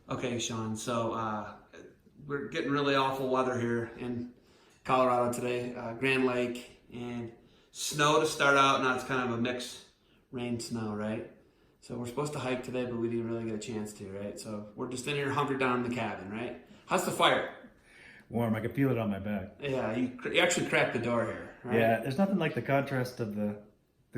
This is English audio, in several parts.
Okay, Shawn. So we're getting really awful weather here in Colorado today. Grand Lake and snow to start out. Now it's kind of a mix, rain, snow, right? So we're supposed to hike today, but we didn't really get a chance to, right? So we're just in here hunkered down in the cabin, right? How's the fire? Warm. I can feel it on my back. Yeah, you actually cracked the door here, right? Yeah, there's nothing like the contrast of the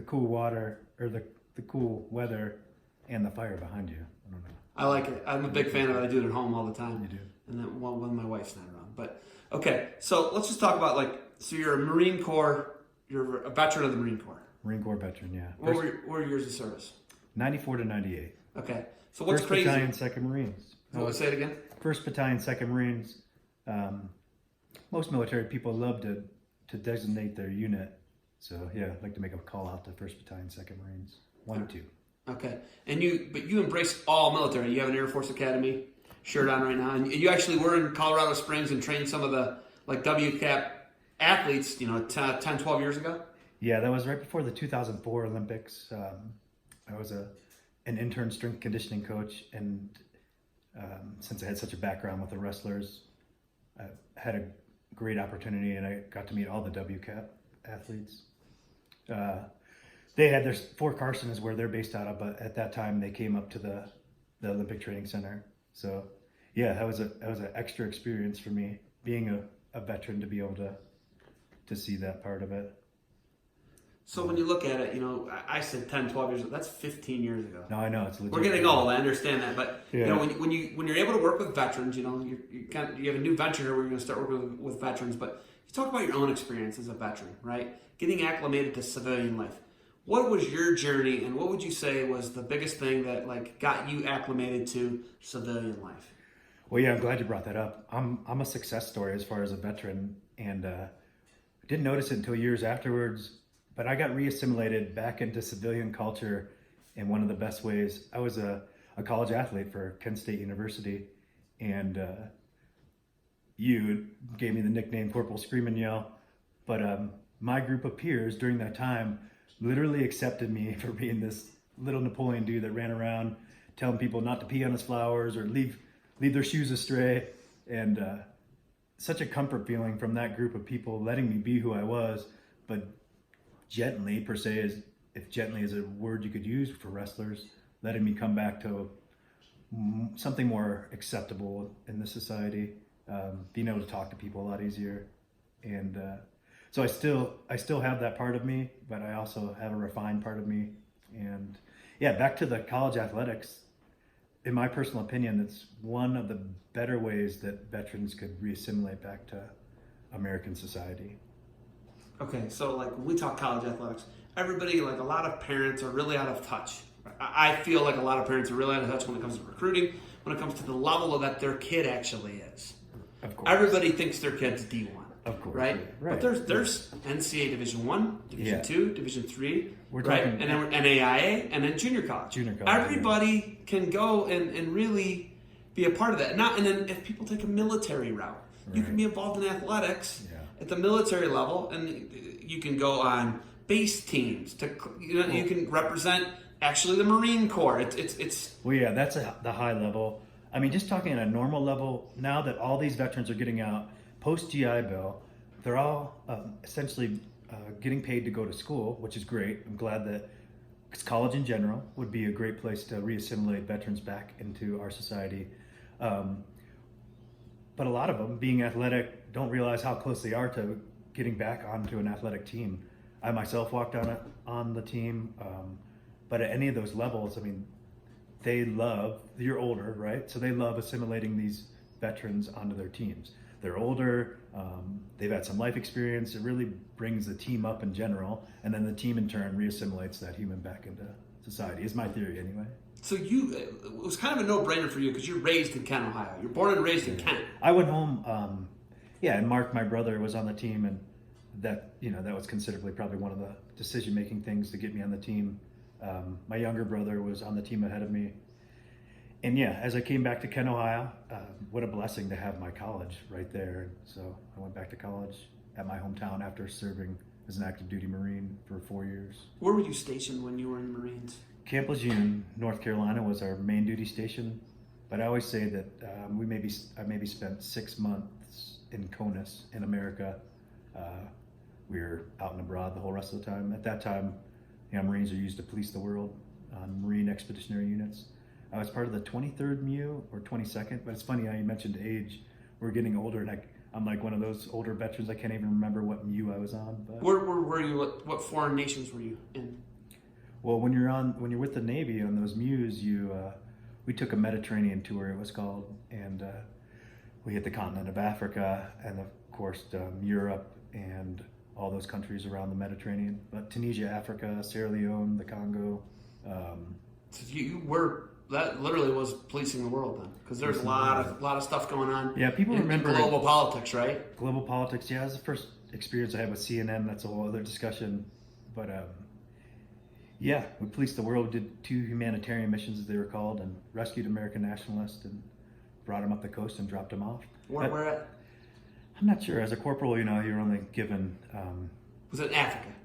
cool water or the cool weather and the fire behind you. I don't know. I like it. I'm a big fan of it. I do it at home all the time. You do. And then when my wife's not around. But okay, so let's just talk about so you're a Marine Corps. You're a veteran of the Marine Corps. Marine Corps veteran, yeah. What were your years of service? 94 to 98. Okay, so what's First crazy? Battalion, 2nd Marines. Say it again. 1st Battalion, 2nd Marines. Most military people love to designate their unit. So yeah, I'd like to make a call out to 1st Battalion, 2nd Marines. 1 and 2. Okay, and you embrace all military. You have an Air Force Academy shirt on right now, and you actually were in Colorado Springs and trained some of the WCAP athletes, 10, 12 years ago. Yeah, that was right before the 2004 Olympics. I was an intern strength conditioning coach, and since I had such a background with the wrestlers, I had a great opportunity, and I got to meet all the WCAP athletes. They had Fort Carson is where they're based out of, but at that time they came up to the Olympic Training Center. So yeah, that was an extra experience for me, being a veteran, to be able to see that part of it. So when you look at it, I said 10, 12 years ago. That's 15 years ago. No, I know it's legit. We're getting old. I understand that, but yeah. When you're able to work with veterans, you have a new venture here where you're going to start working with veterans. But you talk about your own experience as a veteran, right? Getting acclimated to civilian life. What was your journey, and what would you say was the biggest thing that got you acclimated to civilian life? Well, yeah, I'm glad you brought that up. I'm a success story as far as a veteran, and didn't notice it until years afterwards. But I got reassimilated back into civilian culture in one of the best ways. I was a college athlete for Kent State University, and you gave me the nickname Corporal Scream and Yell. But my group of peers during that time literally accepted me for being this little Napoleon dude that ran around telling people not to pee on his flowers or leave their shoes astray. And such a comfort feeling from that group of people letting me be who I was, but gently, per se, if gently is a word you could use for wrestlers, letting me come back to something more acceptable in this society, being able to talk to people a lot easier. And so I still have that part of me, but I also have a refined part of me. And yeah, back to the college athletics, in my personal opinion, it's one of the better ways that veterans could reassimilate back to American society. Okay, so when we talk college athletics, everybody, a lot of parents are really out of touch. I feel like a lot of parents are really out of touch when it comes to recruiting, when it comes to the level that their kid actually is. Of course. Everybody thinks their kid's D1. Of course. Right? Yeah, right. But there's NCAA Division I, Division II, Division III, We're right? talking, And then NAIA, and then junior college. Everybody can go and really be a part of that. And then if people take a military route, you can be involved in athletics at the military level, and you can go on base teams. You can represent actually the Marine Corps. It's Well, yeah, that's the high level. I mean, just talking at a normal level, now that all these veterans are getting out post GI Bill, they're all essentially getting paid to go to school, which is great. I'm glad that, because college in general would be a great place to reassimilate veterans back into our society. But a lot of them, being athletic, don't realize how close they are to getting back onto an athletic team. I myself walked on the team, but at any of those levels, I mean, you're older, right? So they love assimilating these veterans onto their teams. They're older, they've had some life experience. It really brings the team up in general, and then the team in turn reassimilates that human back into society, is my theory anyway. So it was kind of a no-brainer for you because you're raised in Kent, Ohio. You're born and raised in Kent. I went home, and Mark, my brother, was on the team, and that was considerably probably one of the decision-making things to get me on the team. My younger brother was on the team ahead of me. And yeah, as I came back to Kent, Ohio, what a blessing to have my college right there. So I went back to college at my hometown after serving as an active duty Marine for 4 years. Where were you stationed when you were in the Marines? Camp Lejeune, North Carolina was our main duty station. But I always say that I maybe spent 6 months in CONUS in America. We were out and abroad the whole rest of the time. At that time, Marines are used to police the world on Marine Expeditionary Units. I was part of the 23rd MEU or 22nd, but it's funny how you mentioned age. We're getting older, and I'm like one of those older veterans. I can't even remember what MEU I was on. But where were you? What foreign nations were you in? Well, when you're with the Navy on those MEUs, we took a Mediterranean tour, it was called, and we hit the continent of Africa and of course Europe and all those countries around the Mediterranean. But Tunisia, Africa, Sierra Leone, the Congo. So you were. That literally was policing the world then, because there's a lot of stuff going on. Yeah, people remember global politics, right? Global politics. Yeah, that's the first experience I had with CNN. That's a whole other discussion. But yeah, we policed the world. Did 2 humanitarian missions, as they were called, and rescued American nationalists and brought them up the coast and dropped them off. Where at? I'm not sure. As a corporal, you're only given. Was it Africa?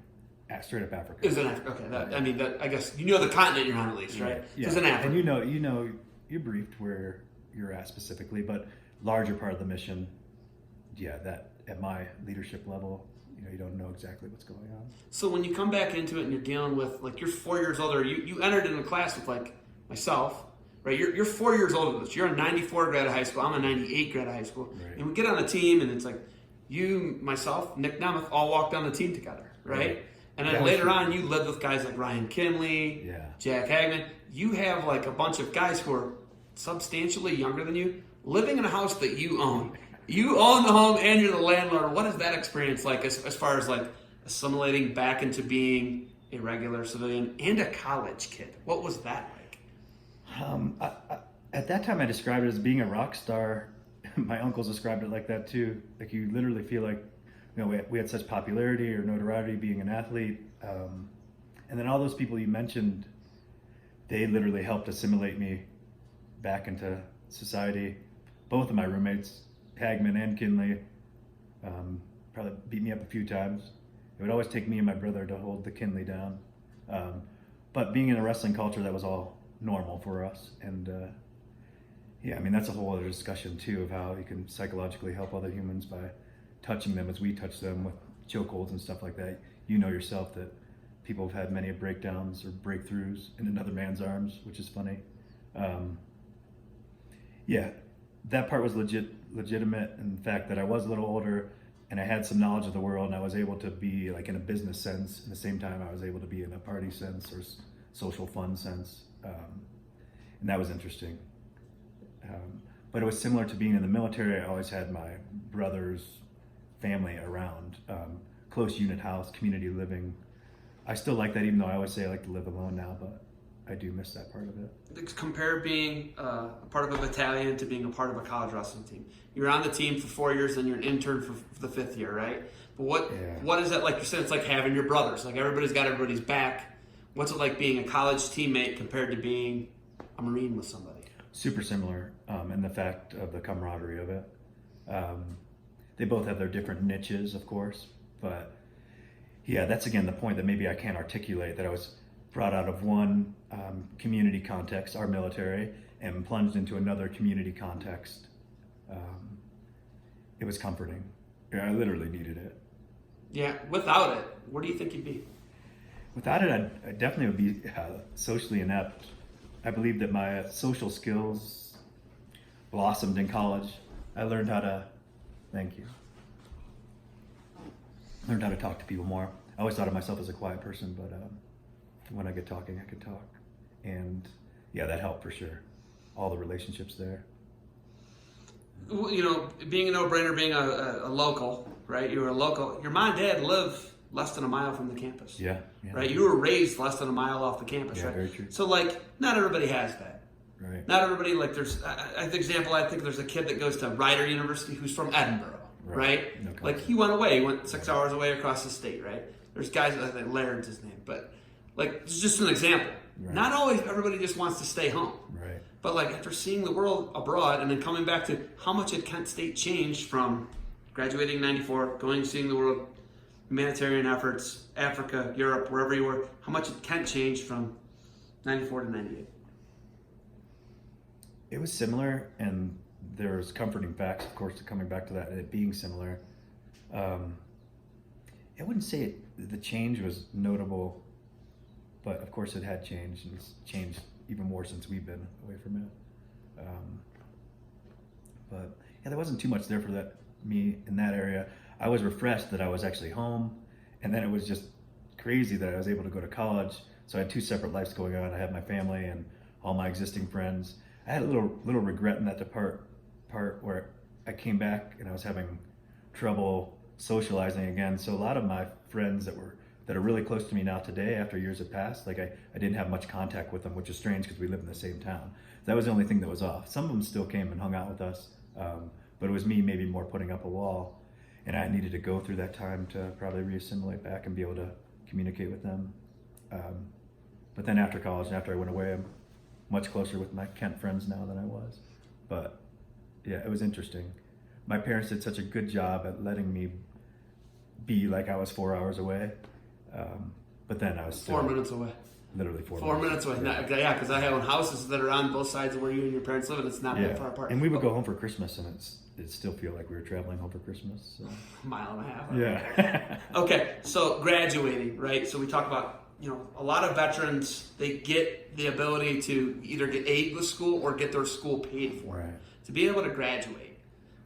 Straight up Africa. It was in Africa. Okay, I guess you know the continent you're on at least, right? Yeah. It was in Africa. And you're briefed where you're at specifically, but larger part of the mission, that at my leadership level, you don't know exactly what's going on. So when you come back into it and you're dealing with, like, you're 4 years older, you entered in a class with, like, myself, right? You're 4 years older than us. You're a 94 grad of high school. I'm a 98 grad of high school. Right. And we get on a team, and it's like you, myself, Nick Nemeth all walked on the team together, right? And then later on, you lived with guys like Ryan Kinley, Jack Hagman. You have like a bunch of guys who are substantially younger than you, living in a house that you own. You own the home and you're the landlord. What is that experience like as far as like assimilating back into being a regular civilian and a college kid? What was that like? At that time, I described it as being a rock star. My uncles described it like that too. Like you literally feel like, we had such popularity or notoriety being an athlete. And then all those people you mentioned, they literally helped assimilate me back into society. Both of my roommates, Hagman and Kinley, probably beat me up a few times. It would always take me and my brother to hold the Kinley down. But being in a wrestling culture, that was all normal for us. And that's a whole other discussion too of how you can psychologically help other humans by touching them as we touch them with chokeholds and stuff like that. You know yourself that people have had many breakdowns or breakthroughs in another man's arms, which is funny. That part was legitimate, in the fact that I was a little older and I had some knowledge of the world, and I was able to be like in a business sense. At the same time, I was able to be in a party sense or social fun sense, and that was interesting. But it was similar to being in the military. I always had my brother's family around, close unit house, community living. I still like that, even though I always say I like to live alone now, but I do miss that part of it. Compare being a part of a battalion to being a part of a college wrestling team. You're on the team for 4 years, then you're an intern for the 5th year, right? But what is that like? You said it's like having your brothers. Like everybody's got everybody's back. What's it like being a college teammate compared to being a Marine with somebody? Super similar, in the fact of the camaraderie of it. They both have their different niches, of course, but that's again the point that maybe I can't articulate, that I was brought out of one community context, our military, and plunged into another community context. It was comforting. I literally needed it. Yeah, without it, where do you think you'd be? Without it, I definitely would be socially inept. I believe that my social skills blossomed in college. I learned how to, learned how to talk to people more. I always thought of myself as a quiet person, but when I get talking, I can talk. And that helped for sure. All the relationships there. Being a no-brainer, being a local, right? You were a local. Your mom and dad live less than a mile from the campus. Yeah. Right? You were raised less than a mile off the campus, right? Very true. So, not everybody has that. Right. Not everybody, there's, I think there's a kid that goes to Rider University who's from Edinburgh, right? No, he went away. He went 6 hours away across the state, right? There's guys, I think Laird's his name, but, it's just an example. Right. Not always everybody just wants to stay home. Right. But, after seeing the world abroad and then coming back to how much had Kent State changed from graduating in 94, going and seeing the world, humanitarian efforts, Africa, Europe, wherever you were, how much it can change from 94 to 98? It was similar, and there's comforting facts, of course, coming back to that, it being similar. I wouldn't say the change was notable, but of course it had changed, and it's changed even more since we've been away from it. But yeah, there wasn't too much there for me in that area. I was refreshed that I was actually home, and then it was just crazy that I was able to go to college. So I had two separate lives going on. I had my family and all my existing friends. I had a little regret in that part where I came back and I was having trouble socializing again. So a lot of my friends that are really close to me now today, after years have passed, like I didn't have much contact with them, which is strange because we live in the same town. That was the only thing that was off. Some of them still came and hung out with us, but it was me maybe more putting up a wall, and I needed to go through that time to probably reassimilate back and be able to communicate with them. But then after college and after I went away, I'm much closer with my Kent friends now than I was. But yeah, it was interesting. My parents did such a good job at letting me be like I was 4 hours away. But then I was still 4 minutes away. Literally 4 4 minutes away. Yeah, because I have houses that are on both sides of where you and your parents live, and it's not that far apart. And we would go home for Christmas, and it still feel like we were traveling home for Christmas. So. A mile and a half. Yeah. Okay, so graduating, right? So we talk about, a lot of veterans, they get the ability to either get aid with school or get their school paid for. Right. To be able to graduate,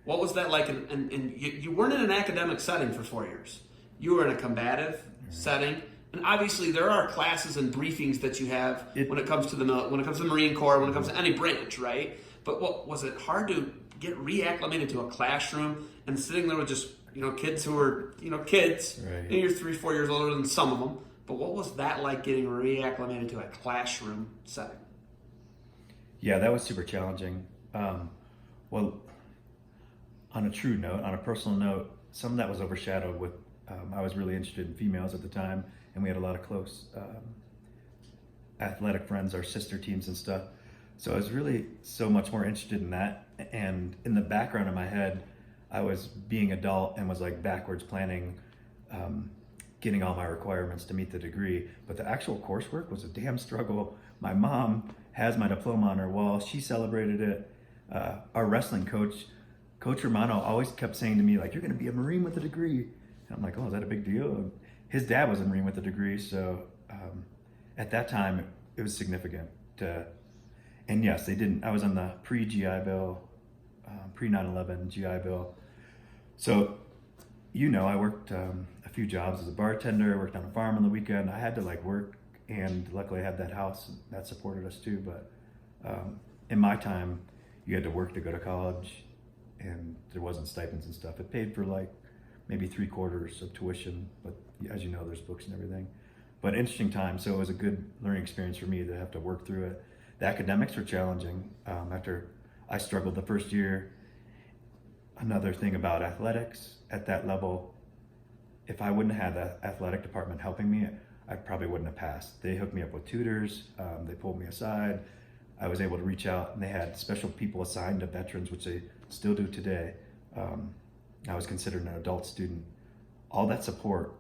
what was that like? And you weren't in an academic setting for 4 years. You were in a combative setting. And obviously, there are classes and briefings that you have when it comes to the Marine Corps, when it comes to any branch, right? But what was it hard to get reacclimated to a classroom and sitting there with just kids who were kids, right. And you're 3-4 years older than some of them. But what was that like getting reacclimated to a classroom setting? Yeah, that was super challenging. Well, on a true note, on a personal note, some of that was overshadowed with. I was really interested in females at the time, and we had a lot of close athletic friends, our sister teams and stuff. So I was really so much more interested in that. And in the background of my head, I was being adult and was like backwards planning, getting all my requirements to meet the degree. But the actual coursework was a damn struggle. My mom has my diploma on her wall. She celebrated it. Our wrestling coach, Coach Romano, always kept saying to me, like, you're going to be a Marine with a degree. And I'm like, oh, is that a big deal? And his dad was a Marine with a degree, so at that time it was significant. And yes, they didn't. I was on the pre-GI Bill, pre-9/11 GI Bill. So, I worked a few jobs as a bartender. Worked on a farm on the weekend. I had to work, and luckily I had that house that supported us too. But in my time, you had to work to go to college, and there wasn't stipends and stuff. It paid for maybe 3/4 of tuition, but as you know, there's books and everything. But interesting time, so it was a good learning experience for me to have to work through it. The academics were challenging. After I struggled the first year, another thing about athletics at that level, if I wouldn't have had the athletic department helping me, I probably wouldn't have passed. They hooked me up with tutors, they pulled me aside. I was able to reach out, and they had special people assigned to veterans, which they still do today. I was considered an adult student. All that support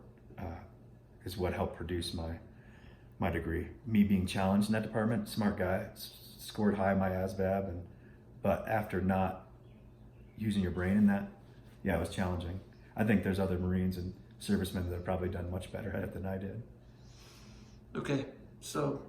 is what helped produce my degree. Me being challenged in that department, smart guy, scored high in my ASVAB, but after not using your brain in that, yeah, it was challenging. I think there's other Marines and servicemen that have probably done much better at it than I did. Okay, so